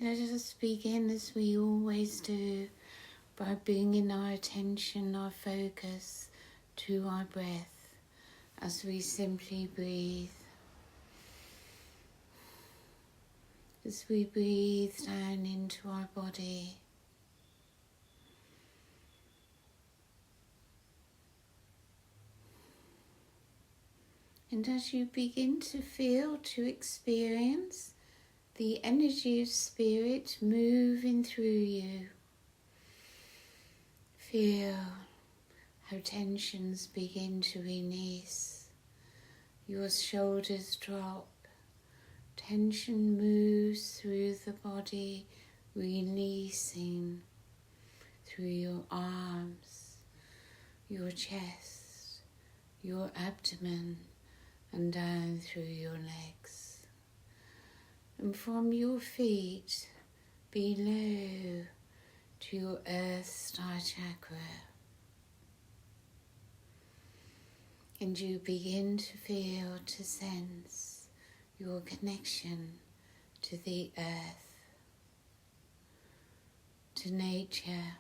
Let us begin as we always do by bringing our attention, our focus to our breath as we simply breathe. As we breathe down into our body, and as you begin to feel, to experience the energy of spirit moving through you, feel how tensions begin to release, your shoulders drop, tension moves through the body, releasing through your arms, your chest, your abdomen, and down through your legs. And from your feet below to your Earth Star Chakra. And you begin to feel, to sense your connection to the Earth, to nature,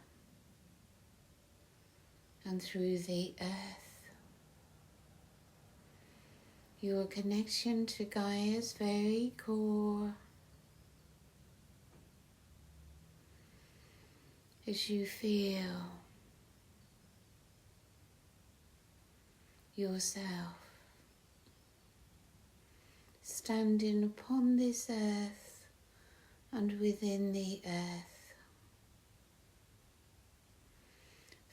and through the Earth. Your connection to Gaia's very core, as you feel yourself standing upon this earth and within the earth.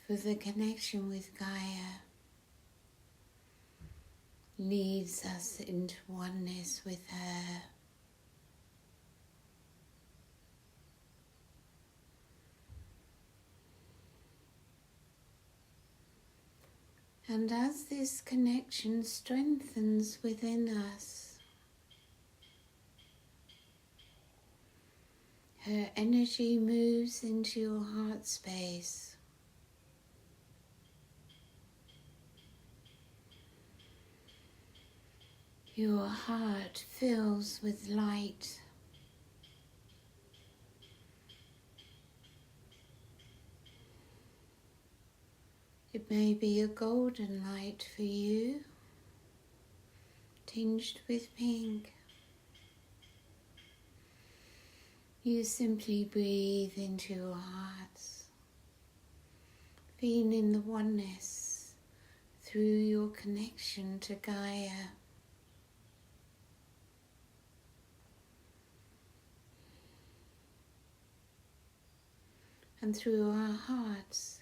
For the connection with Gaia leads us into oneness with her. And as this connection strengthens within us, her energy moves into your heart space. Your heart fills with light. It may be a golden light for you, tinged with pink. You simply breathe into your hearts, feeling the oneness through your connection to Gaia. And through our hearts,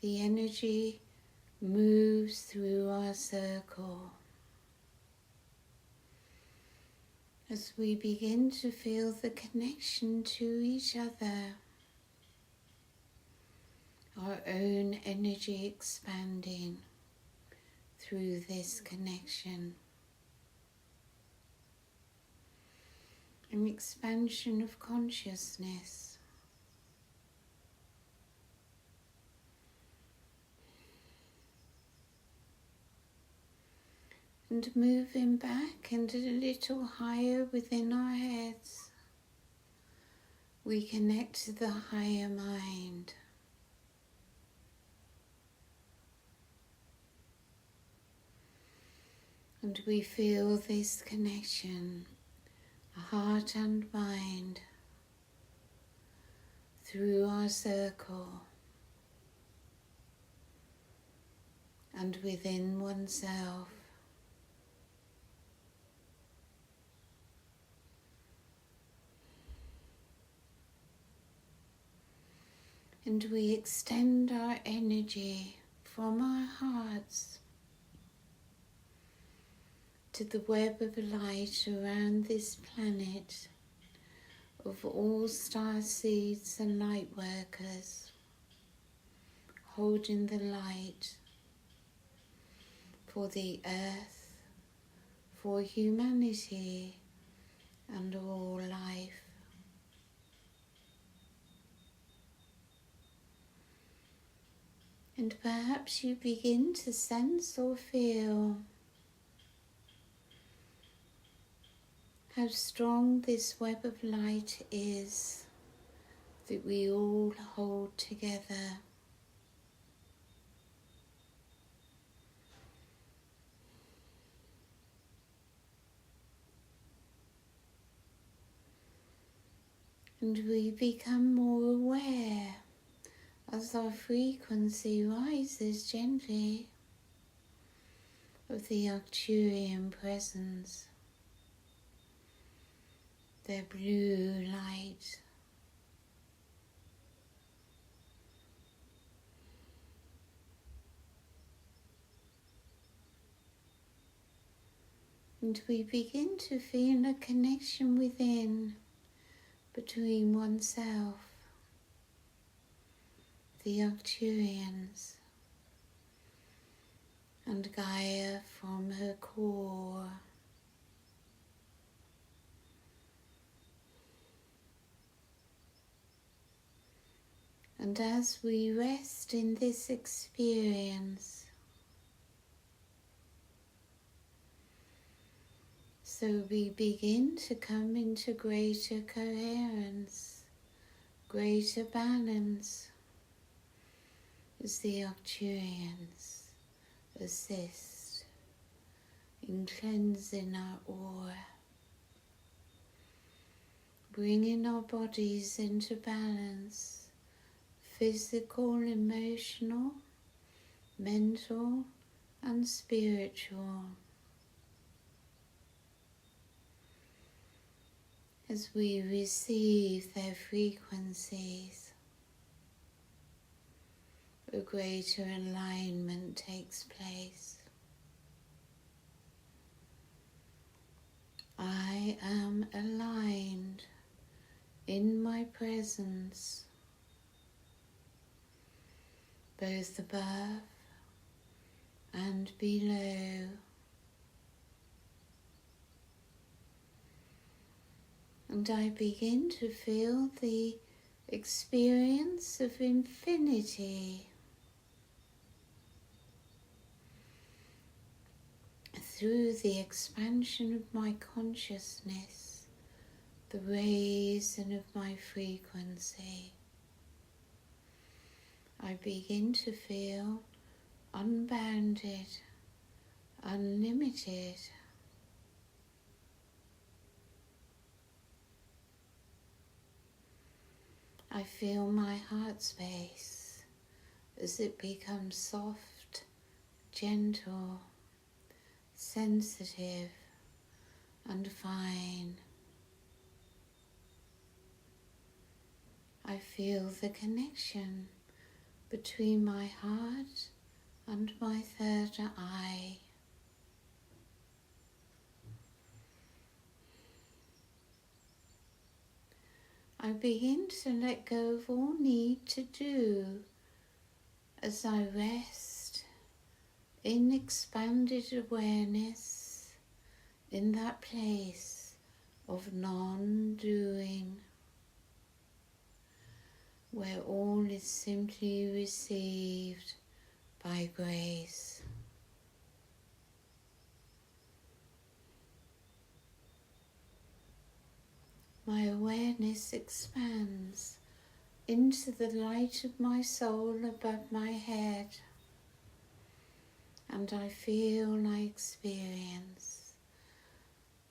the energy moves through our circle as we begin to feel the connection to each other, our own energy expanding through this connection. An expansion of consciousness. And moving back and a little higher within our heads, we connect to the higher mind. And we feel this connection, heart and mind, through our circle and within oneself. And we extend our energy from our hearts to the web of light around this planet of all star seeds and light workers, holding the light for the earth, for humanity and all life. And perhaps you begin to sense or feel how strong this web of light is that we all hold together. And we become more aware as our frequency rises gently of the Arcturian presence, their blue light. And we begin to feel a connection within, between oneself, the Arcturians, and Gaia from her core. And as we rest in this experience, so we begin to come into greater coherence, greater balance, as the Arcturians assist in cleansing our aura, bringing our bodies into balance, physical, emotional, mental, and spiritual. As we receive their frequencies, a greater alignment takes place. I am aligned in my presence, both above and below. And I begin to feel the experience of infinity through the expansion of my consciousness, the raising of my frequency. I begin to feel unbounded, unlimited. I feel my heart space as it becomes soft, gentle, sensitive, and fine. I feel the connection between my heart and my third eye. I begin to let go of all need to do as I rest in expanded awareness in that place of non-doing, where all is simply received by grace. My awareness expands into the light of my soul above my head, and I feel, I experience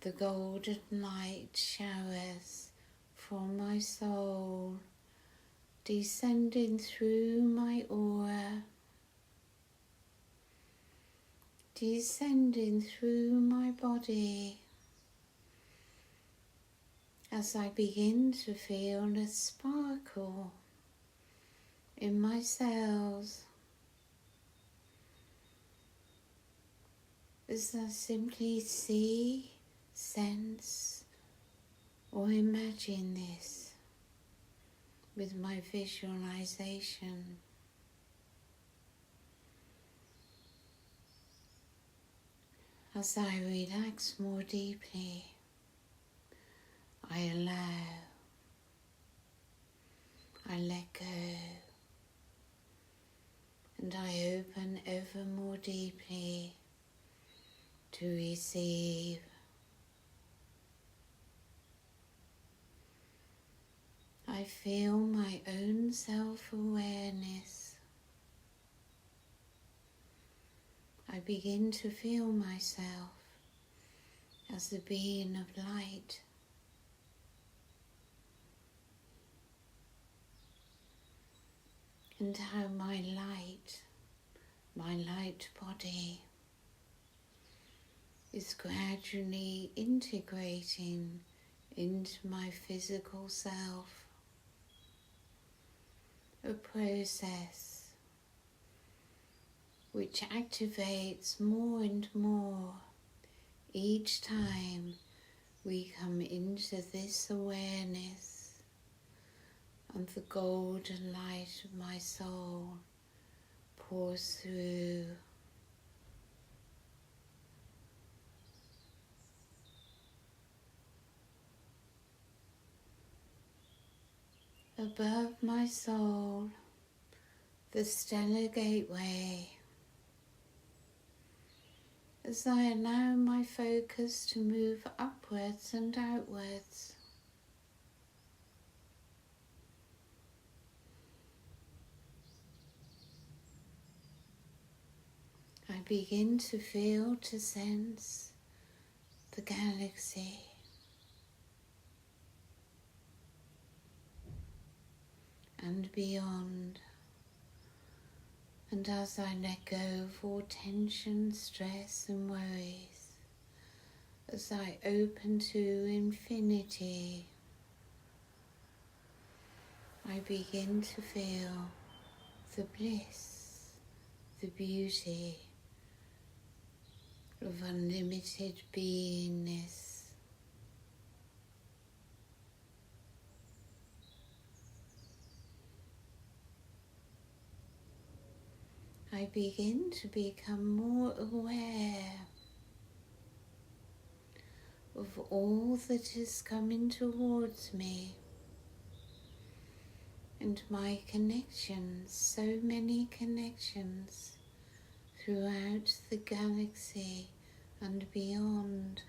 the golden light showers from my soul descending through my aura, descending through my body, as I begin to feel a sparkle in my cells, as I simply see, sense, or imagine this with my visualization. As I relax more deeply, I allow, I let go, and I open ever more deeply to receive. I feel my own self-awareness, I begin to feel myself as a being of light. And how my light body is gradually integrating into my physical self, a process which activates more and more each time we come into this awareness, and the golden light of my soul pours through. Above my soul, the stellar gateway, as I allow my focus to move upwards and outwards. I begin to feel, to sense the galaxy. And beyond. And as I let go of all tension, stress and worries, as I open to infinity, I begin to feel the bliss, the beauty of unlimited beingness. I begin to become more aware of all that is coming towards me and my connections, so many connections throughout the galaxy and beyond.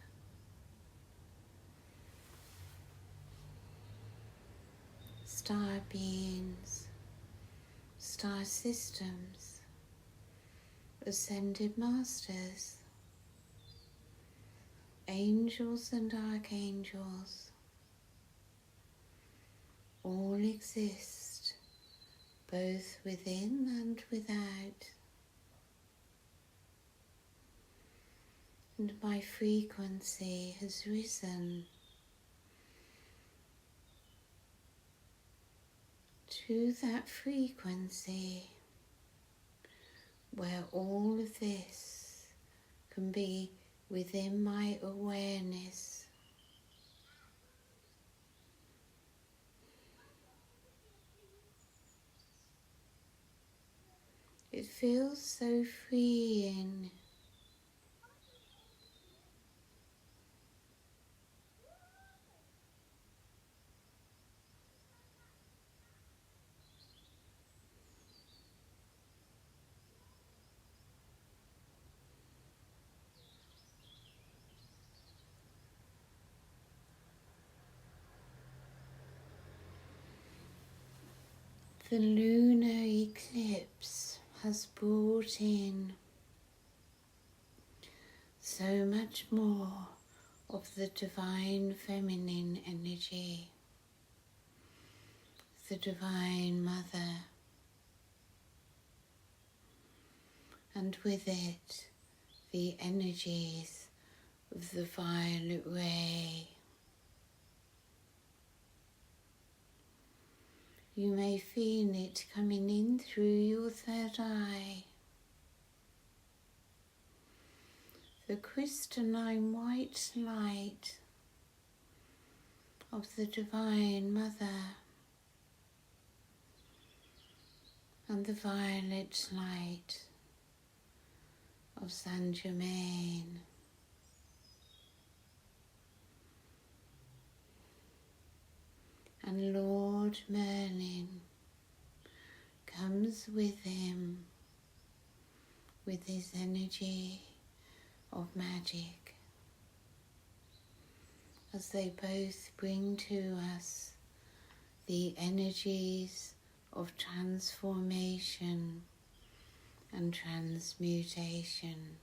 Star beings, star systems, ascended masters, angels and archangels, all exist both within and without, and my frequency has risen to that frequency where all of this can be within my awareness. It feels so freeing. The lunar eclipse has brought in so much more of the divine feminine energy, the divine mother, and with it the energies of the violet ray. You may feel it coming in through your third eye. The crystalline white light of the Divine Mother and the violet light of Saint Germain. And Lord Merlin comes with him, with his energy of magic, as they both bring to us the energies of transformation and transmutation.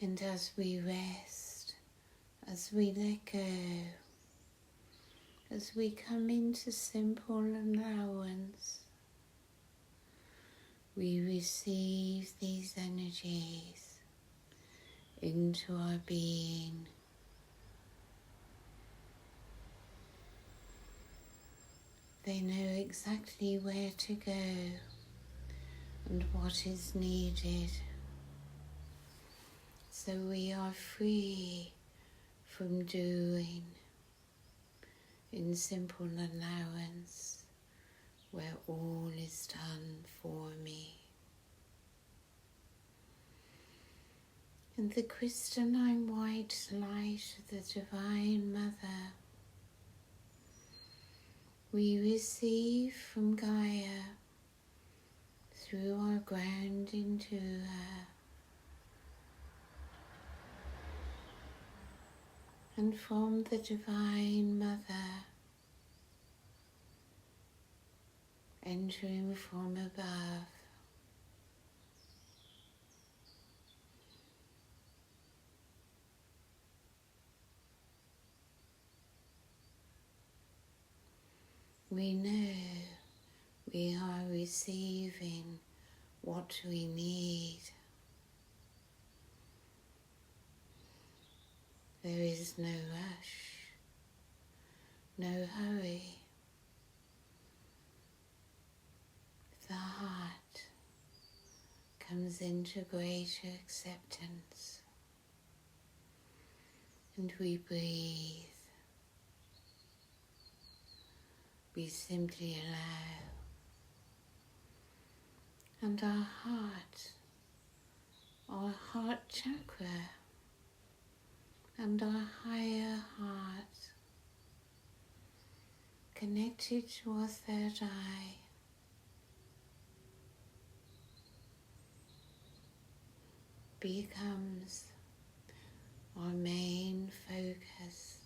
And as we rest, as we let go, as we come into simple allowance, we receive these energies into our being. They know exactly where to go and what is needed. So we are free from doing in simple allowance where all is done for me. And the crystalline white light of the Divine Mother we receive from Gaia through our grounding to her, and from the Divine Mother entering from above. We know we are receiving what we need. There is no rush, no hurry. The heart comes into greater acceptance, and we breathe. We simply allow, and our heart chakra, and our higher heart, connected to our third eye, becomes our main focus.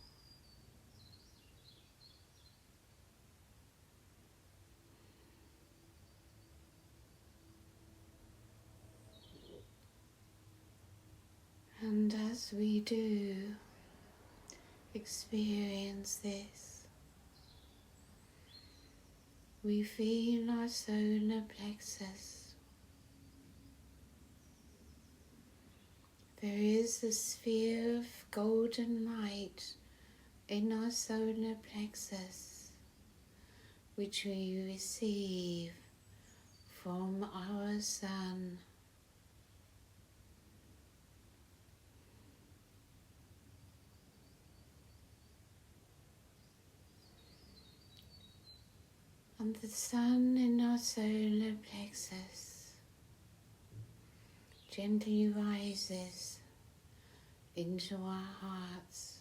And as we do experience this, we feel our solar plexus. There is a sphere of golden light in our solar plexus, which we receive from our sun. And the sun in our solar plexus gently rises into our hearts.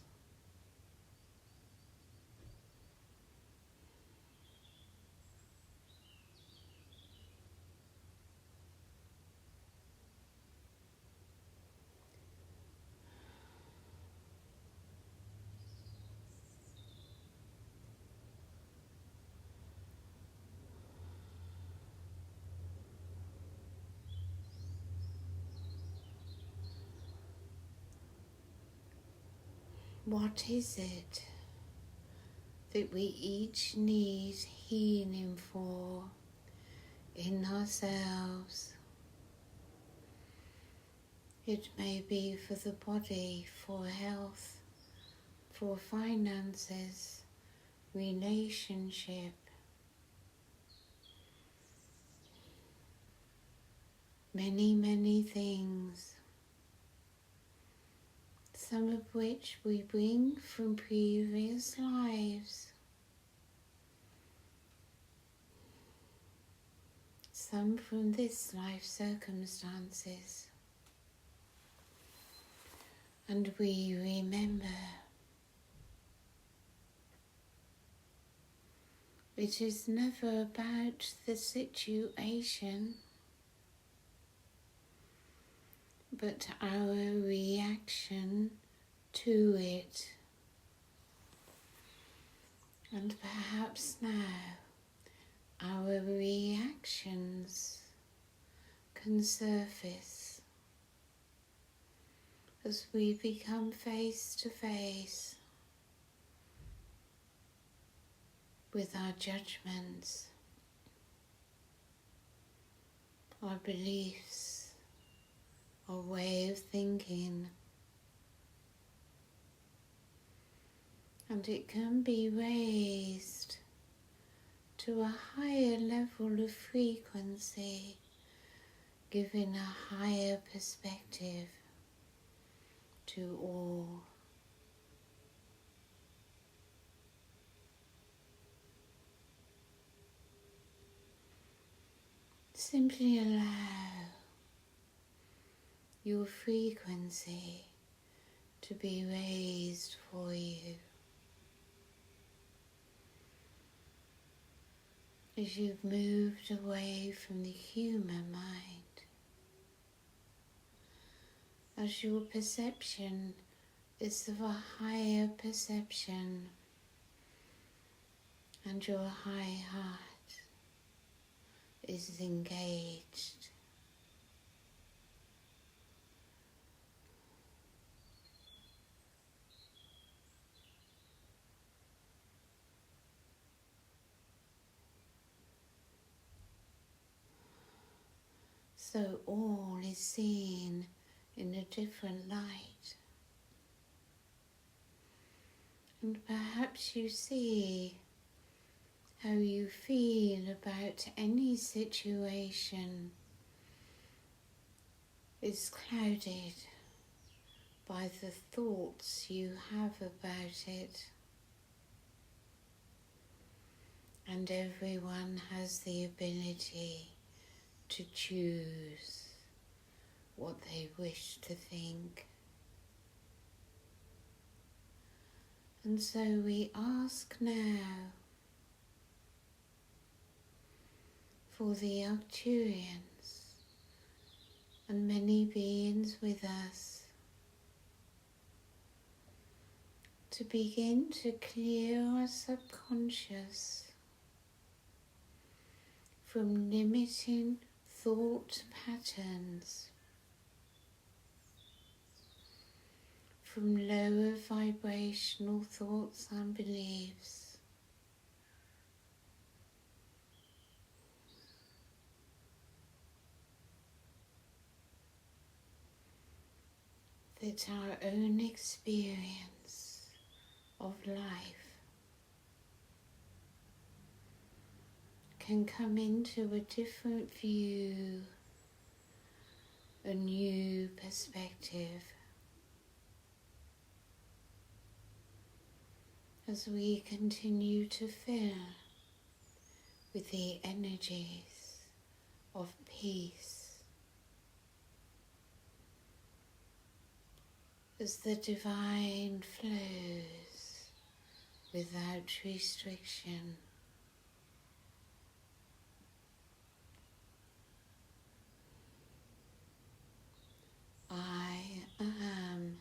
What is it that we each need healing for in ourselves? It may be for the body, for health, for finances, relationship, many things, some of which we bring from previous lives, some from this life circumstances, and we remember it is never about the situation, but our reaction to it. And perhaps now our reactions can surface as we become face to face with our judgments, our beliefs, our way of thinking. And it can be raised to a higher level of frequency, giving a higher perspective to all. Simply allow your frequency to be raised for you as you've moved away from the human mind, as your perception is of a higher perception and your high heart is engaged. So all is seen in a different light. And perhaps you see how you feel about any situation is clouded by the thoughts you have about it. And everyone has the ability to choose what they wish to think. And so we ask now for the Arcturians and many beings with us to begin to clear our subconscious from limiting thought patterns, from lower vibrational thoughts and beliefs, that our own experience of life can come into a different view, a new perspective, as we continue to fill with the energies of peace, as the divine flows without restriction. I am.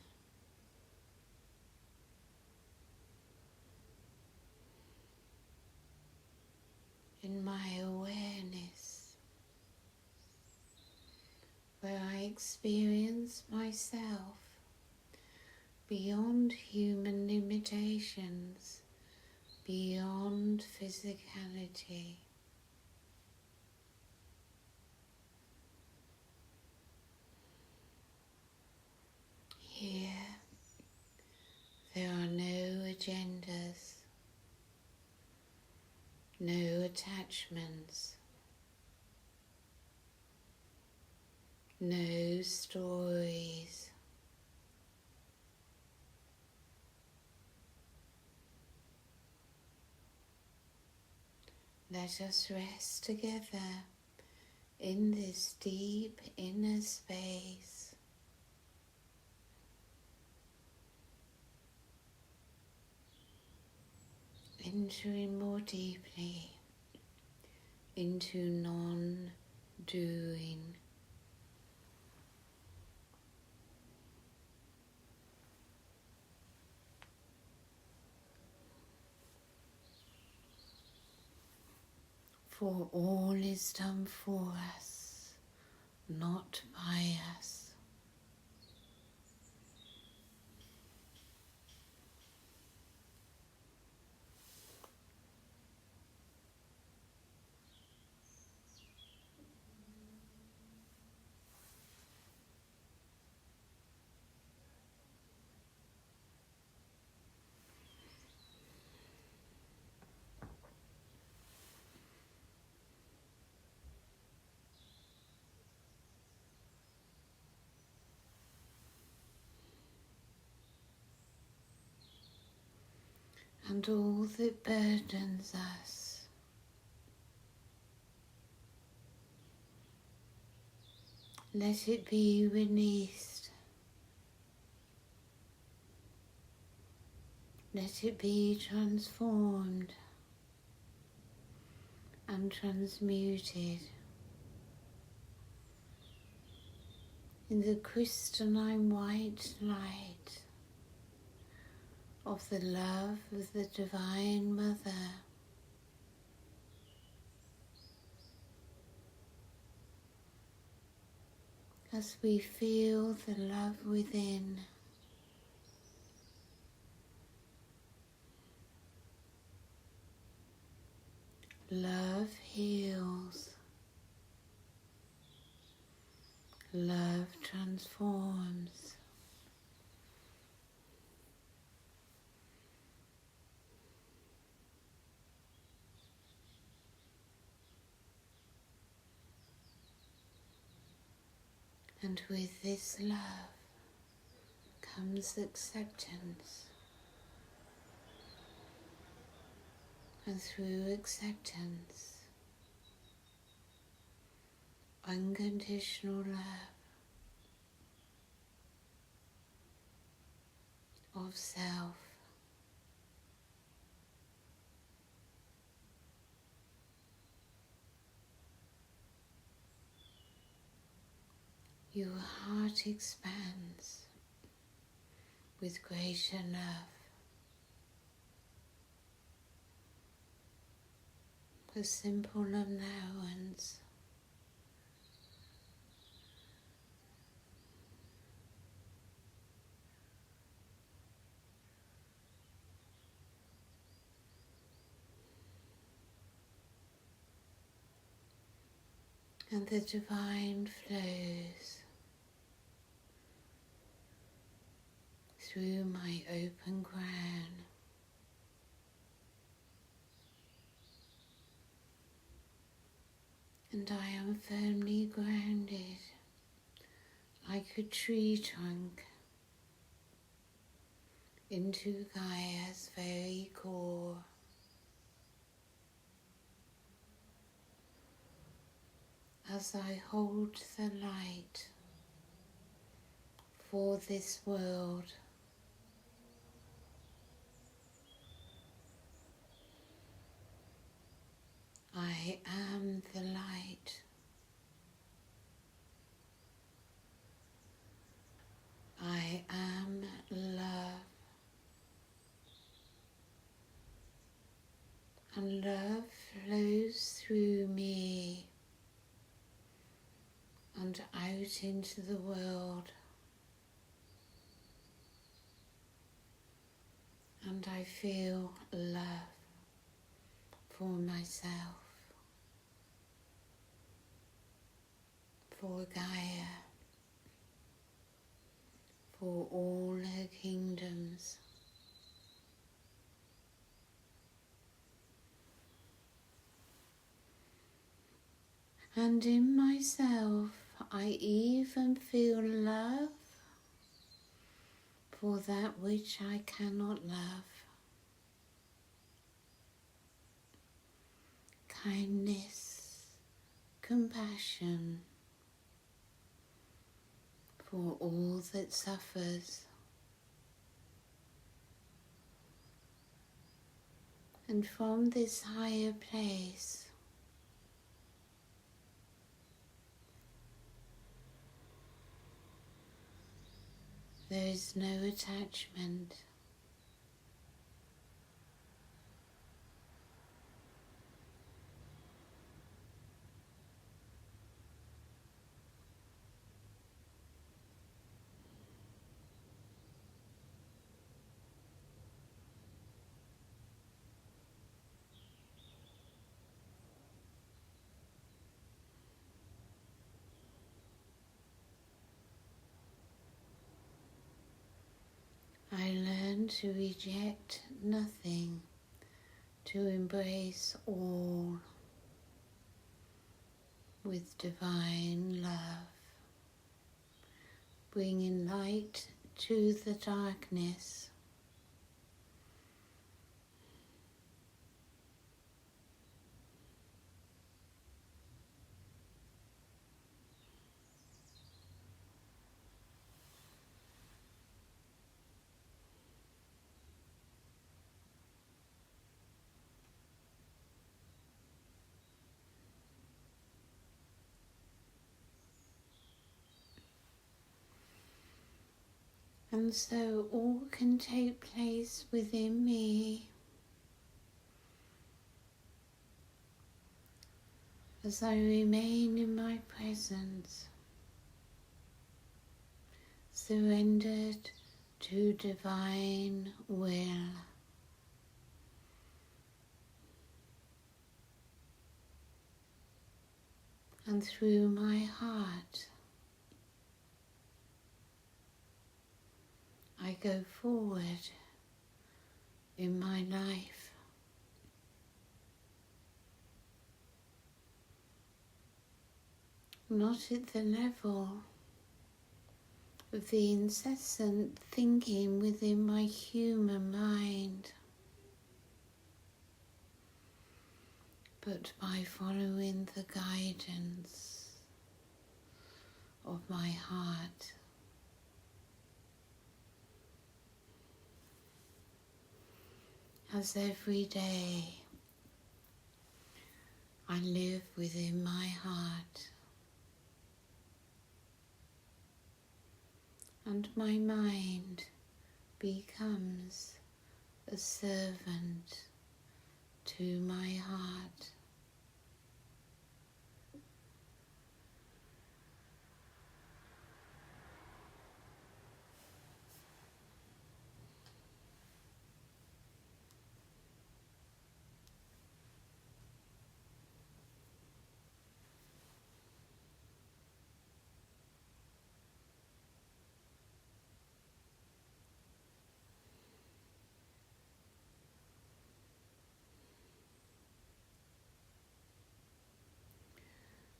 In my awareness, where I experience myself beyond human limitations, beyond physicality. Here, there are no agendas, no attachments, no stories. Let us rest together in this deep inner space. Entering more deeply into non-doing. For all is done for us, not by us. And all that burdens us, let it be released. Let it be transformed and transmuted in the crystalline white light of the love of the Divine Mother. As we feel the love within, love heals, love transforms. And with this love comes acceptance. And through acceptance, unconditional love of self. Your heart expands with greater love. A simple allowance and the divine flows through my open crown. And I am firmly grounded like a tree trunk into Gaia's very core. As I hold the light for this world, I am the light. I am love. And love flows through me and out into the world. And I feel love for myself, for Gaia, for all her kingdoms. And in myself, I even feel love for that which I cannot love. Kindness, compassion for all that suffers. And from this higher place, there is no attachment. and to reject nothing, to embrace all with divine love, bringing light to the darkness. And so all can take place within me as I remain in my presence, surrendered to divine will. And through my heart, I go forward in my life. Not at the level of the incessant thinking within my human mind, but by following the guidance of my heart. As every day I live within my heart, and my mind becomes a servant to my heart.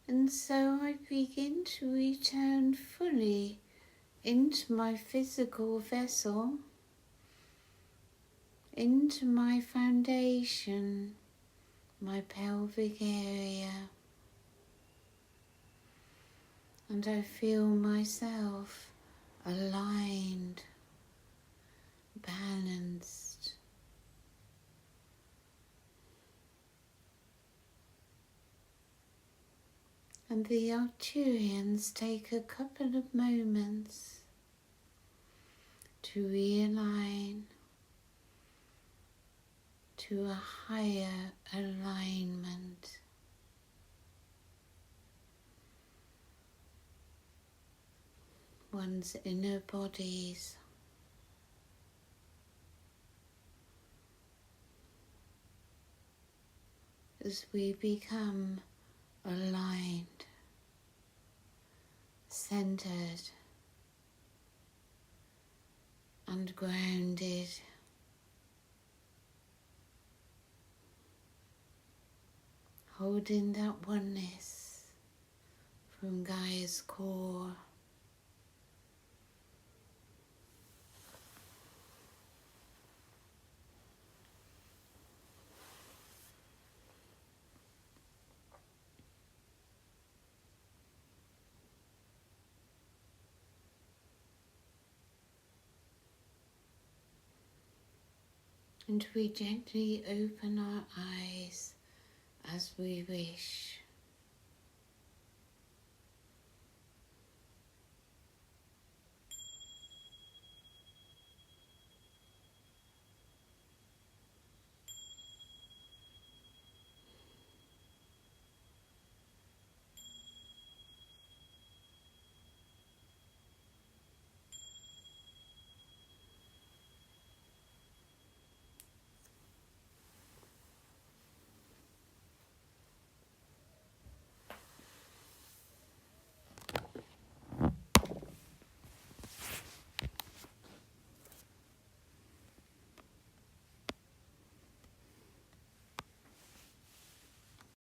And so I begin to return fully into my physical vessel, into my foundation, my pelvic area, and I feel myself aligned, balanced. And the Arcturians take a couple of moments to realign to a higher alignment. One's inner bodies, as we become aligned, centered and grounded. Holding that oneness from Gaia's core. And we gently open our eyes as we wish.